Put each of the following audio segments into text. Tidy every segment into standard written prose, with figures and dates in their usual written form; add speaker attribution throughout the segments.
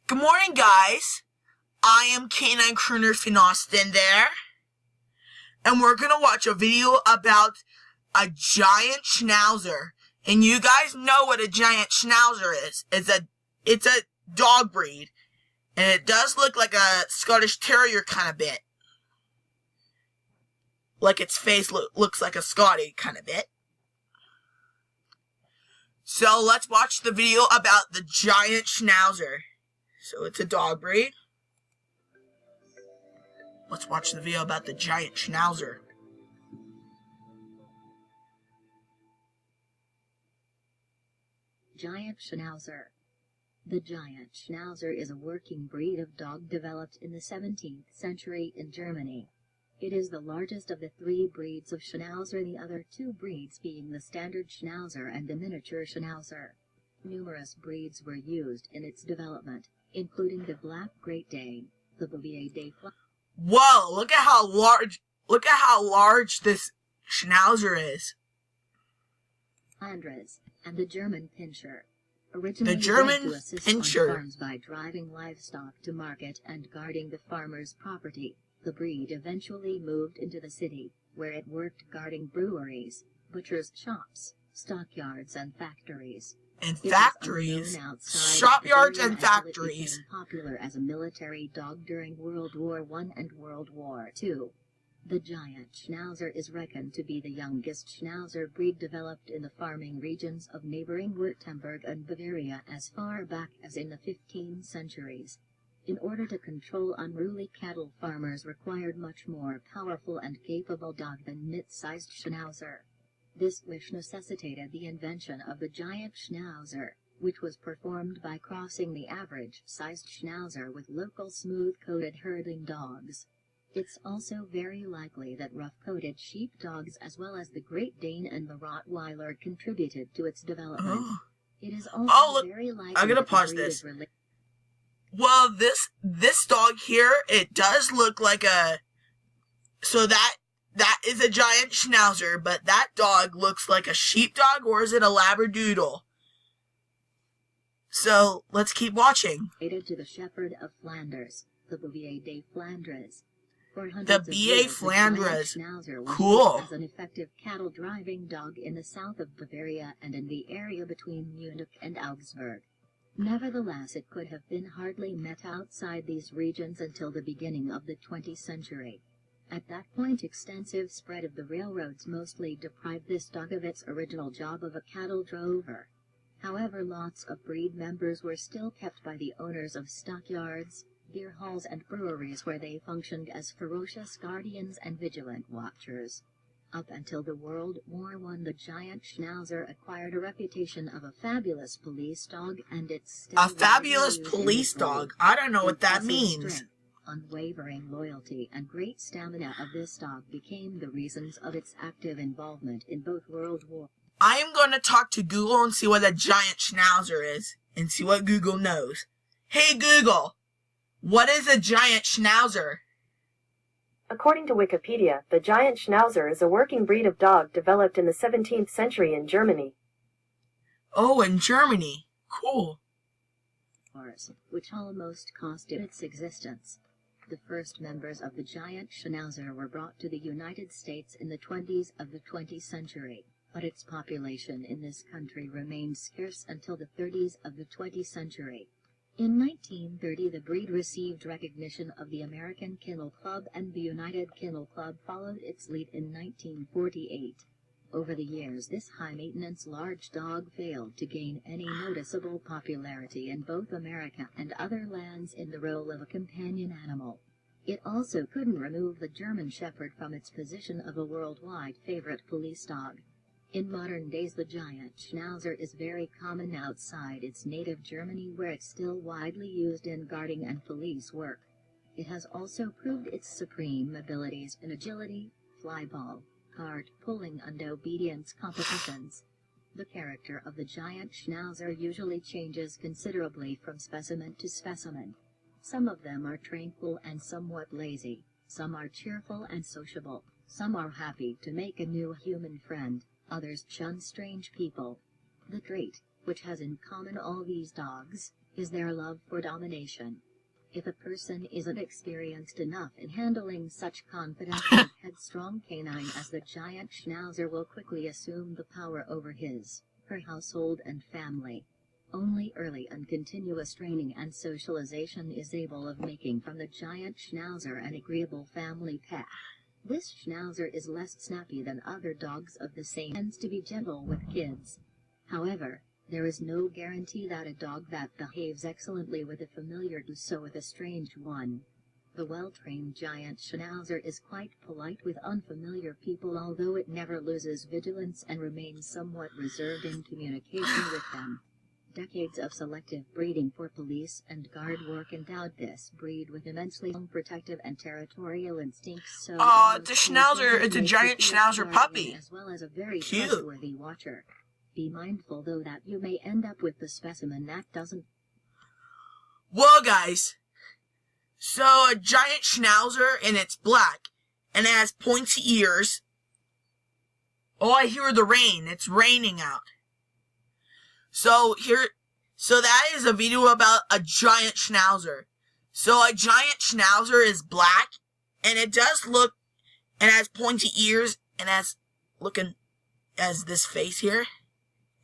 Speaker 1: Good morning, guys. I am Canine Crooner Finostin there, and we're gonna watch a video about a giant schnauzer. And you guys know what a giant schnauzer is. It's a dog breed, and it does look like a Scottish Terrier kind of bit. Like its face looks like a Scotty kind of bit. So let's watch the video about the giant schnauzer. So it's a dog breed. Let's watch the video about the giant schnauzer.
Speaker 2: Giant Schnauzer. The giant schnauzer is a working breed of dog developed in the 17th century in Germany. It is the largest of the three breeds of schnauzer, the other two breeds being the standard schnauzer and the miniature schnauzer. Numerous breeds were used in its development, including the Black Great Dane, the Bouvier des
Speaker 1: Whoa, look at how large this schnauzer is.
Speaker 2: Flanders, and the German Pinscher. Originally
Speaker 1: The German
Speaker 2: bred to assist
Speaker 1: Pinscher.
Speaker 2: on farms by driving livestock to market and guarding the farmer's property, the breed eventually moved into the city, where it worked guarding breweries, butchers' shops, stockyards and factories.
Speaker 1: And
Speaker 2: It was
Speaker 1: factories.
Speaker 2: unknown outside
Speaker 1: Shopyards
Speaker 2: Bavaria
Speaker 1: and
Speaker 2: until it
Speaker 1: factories.
Speaker 2: became popular as a military dog during World War I and World War II. The giant schnauzer is reckoned to be the youngest schnauzer breed developed in the farming regions of neighboring Württemberg and Bavaria as far back as in the 15th centuries. In order to control unruly cattle, farmers required much more powerful and capable dog than mid-sized schnauzer. This wish necessitated the invention of the giant schnauzer, which was performed by crossing the average-sized schnauzer with local smooth-coated herding dogs. It's also very likely that rough-coated sheepdogs as well as the Great Dane and the Rottweiler contributed to its development.
Speaker 1: Oh.
Speaker 2: It is also
Speaker 1: Look,
Speaker 2: very likely
Speaker 1: I'm gonna
Speaker 2: that the
Speaker 1: pause
Speaker 2: breed
Speaker 1: this.
Speaker 2: is
Speaker 1: Well, this dog here, it does look like a... So that is a giant schnauzer, but that dog looks like a sheepdog, or is it a labradoodle? So, let's keep watching.
Speaker 2: related to the Shepherd of Flanders, the Bouvier des Flandres. For
Speaker 1: The
Speaker 2: hundreds of
Speaker 1: BA
Speaker 2: years,
Speaker 1: Flandres.
Speaker 2: The giant schnauzer was
Speaker 1: Cool.
Speaker 2: used as an effective cattle driving dog in the south of Bavaria and in the area between Munich and Augsburg. Nevertheless, it could have been hardly met outside these regions until the beginning of the 20th century. At that point, extensive spread of the railroads mostly deprived this dog of its original job of a cattle drover. However, lots of breed members were still kept by the owners of stockyards, beer halls and breweries, where they functioned as ferocious guardians and vigilant watchers. Up until the World War I, the giant schnauzer acquired a reputation of a fabulous police dog, and it's still
Speaker 1: A fabulous
Speaker 2: widely used
Speaker 1: police
Speaker 2: in the
Speaker 1: dog. I don't know what that
Speaker 2: Impressive
Speaker 1: means.
Speaker 2: strength, unwavering loyalty, and great stamina of this dog became the reasons of its active involvement in both World War.
Speaker 1: I am going to talk to Google and see what a giant schnauzer is, and see what Google knows. Hey Google, what is a giant schnauzer?
Speaker 3: According to Wikipedia, the giant schnauzer is a working breed of dog developed in the 17th century in Germany.
Speaker 1: Oh, in Germany. Cool.
Speaker 2: Wars, which almost cost it its existence. The first members of the giant schnauzer were brought to the United States in the 20s of the 20th century, but its population in this country remained scarce until the 30s of the 20th century. In 1930, the breed received recognition of the American Kennel Club, and the United Kennel Club followed its lead in 1948. Over the years, this high-maintenance large dog failed to gain any noticeable popularity in both America and other lands in the role of a companion animal. It also couldn't remove the German Shepherd from its position of a worldwide favorite police dog. In modern days, the giant schnauzer is very common outside its native Germany, where it's still widely used in guarding and police work. It has also proved its supreme abilities in agility, flyball, cart pulling and obedience competitions. The character of the giant schnauzer usually changes considerably from specimen to specimen. Some of them are tranquil and somewhat lazy, some are cheerful and sociable, some are happy to make a new human friend, others shun strange people. The trait, which has in common all these dogs, is their love for domination. If a person isn't experienced enough in handling such confident and headstrong canine as the giant schnauzer will quickly assume the power over his, her household and family. Only early and continuous training and socialization is able of making from the giant schnauzer an agreeable family pet. This schnauzer is less snappy than other dogs of the same, tends to be gentle with kids. However, there is no guarantee that a dog that behaves excellently with a familiar does so with a strange one. The well-trained giant schnauzer is quite polite with unfamiliar people, although it never loses vigilance and remains somewhat reserved in communication with them. Decades of selective breeding for police and guard work endowed this breed with immensely protective and territorial instincts. So
Speaker 1: it's a schnauzer. It's a giant schnauzer puppy.
Speaker 2: As well as a very
Speaker 1: cute,
Speaker 2: trustworthy watcher. Be mindful, though, that you may end up with the specimen that doesn't.
Speaker 1: Well, guys, so a giant schnauzer, and it's black, and it has pointy ears. Oh, I hear the rain. It's raining out. So that is a video about a giant schnauzer. So a giant schnauzer is black, and it does look, and has pointy ears, and has this face here,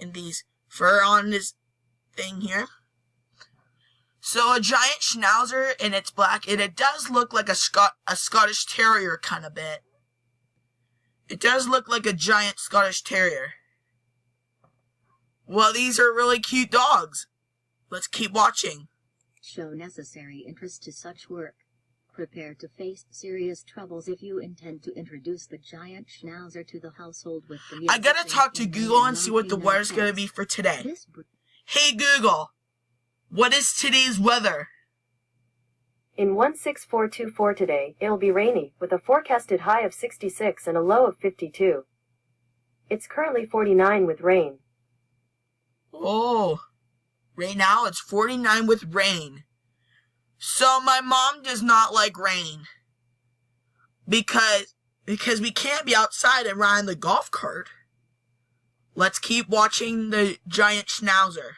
Speaker 1: and these fur on this thing here. So a giant schnauzer, and it's black, and it does look like a Scottish Terrier kind of bit. It does look like a giant Scottish Terrier. Well, these are really cute dogs. Let's keep watching.
Speaker 2: Show necessary interest to such work. Prepare to face serious troubles if you intend to introduce the giant schnauzer to the household with the
Speaker 1: I gotta talk to Google and see what the weather's gonna be for today. Hey Google, what is today's weather?
Speaker 3: In 16424 today, it'll be rainy, with a forecasted high of 66 and a low of 52. It's currently 49 with rain.
Speaker 1: Oh, right now it's 49 with rain. So my mom does not like rain. Because we can't be outside and ride the golf cart. Let's keep watching the giant schnauzer.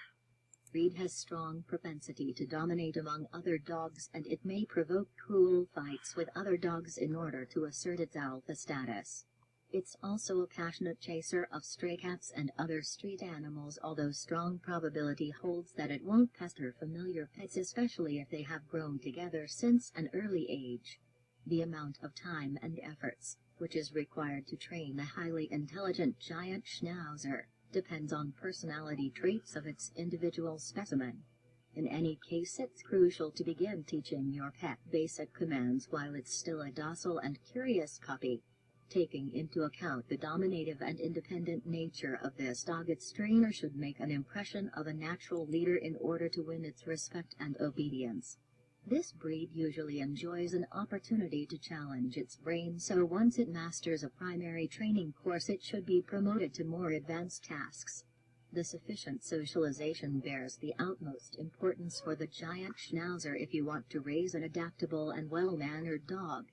Speaker 2: Breed has strong propensity to dominate among other dogs, and it may provoke cruel fights with other dogs in order to assert its alpha status. It's also a passionate chaser of stray cats and other street animals, although strong probability holds that it won't pester familiar pets, especially if they have grown together since an early age. The amount of time and efforts, which is required to train a highly intelligent giant schnauzer, depends on personality traits of its individual specimen. In any case, it's crucial to begin teaching your pet basic commands while it's still a docile and curious puppy. Taking into account the dominative and independent nature of this dog, its trainer should make an impression of a natural leader in order to win its respect and obedience. This breed usually enjoys an opportunity to challenge its brain, so once it masters a primary training course, it should be promoted to more advanced tasks. The sufficient socialization bears the utmost importance for the giant schnauzer if you want to raise an adaptable and well-mannered dog.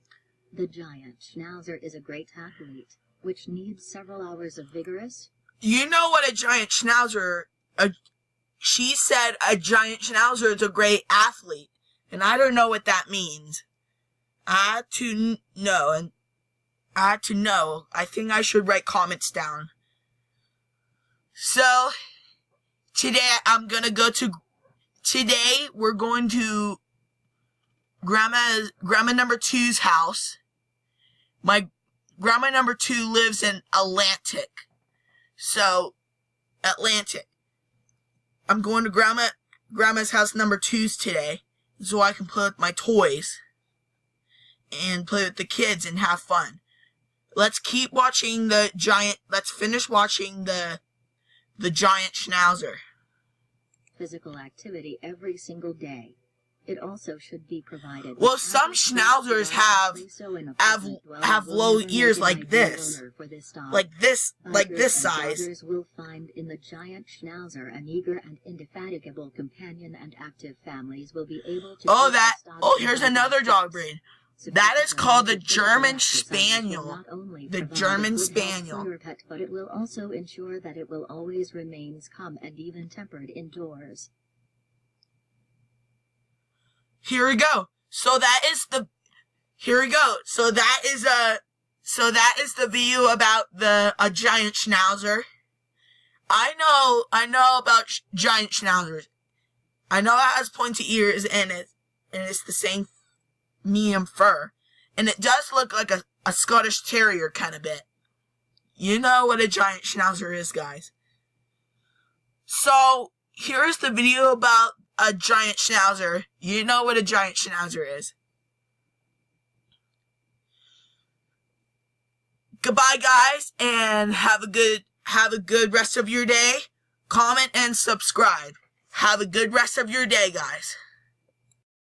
Speaker 2: The giant schnauzer is a great athlete, which needs several hours of vigorous.
Speaker 1: You know what a giant schnauzer, she said a giant schnauzer is a great athlete, and I don't know what that means. I had to know. I think I should write comments down. So, today we're going to Grandma number 2's house. My Grandma number 2 lives in Atlantic. So, Atlantic. I'm going to Grandma's house number 2's today, so I can play with my toys and play with the kids and have fun. Let's keep watching let's finish watching the giant schnauzer.
Speaker 2: Physical activity every single day. It also should be provided.
Speaker 1: Well, some schnauzers have low ears like this. Like this size.
Speaker 2: Others will find in the giant schnauzer an eager and indefatigable companion, and active families will be able to.
Speaker 1: Here's another dog breed. That is called the German Spaniel. The German Spaniel.
Speaker 2: Your pet, but it will also ensure that it will always remain calm and even-tempered indoors.
Speaker 1: here we go. So that is the video about a giant schnauzer. I know about giant schnauzers. I know it has pointy ears and it's the same medium fur. And it does look like a Scottish Terrier kind of bit. You know what a giant schnauzer is, guys. So, here's the video about a giant schnauzer. You know what a giant schnauzer is. Goodbye, guys, and have a good rest of your day. Comment and subscribe. Have a good rest of your day, guys.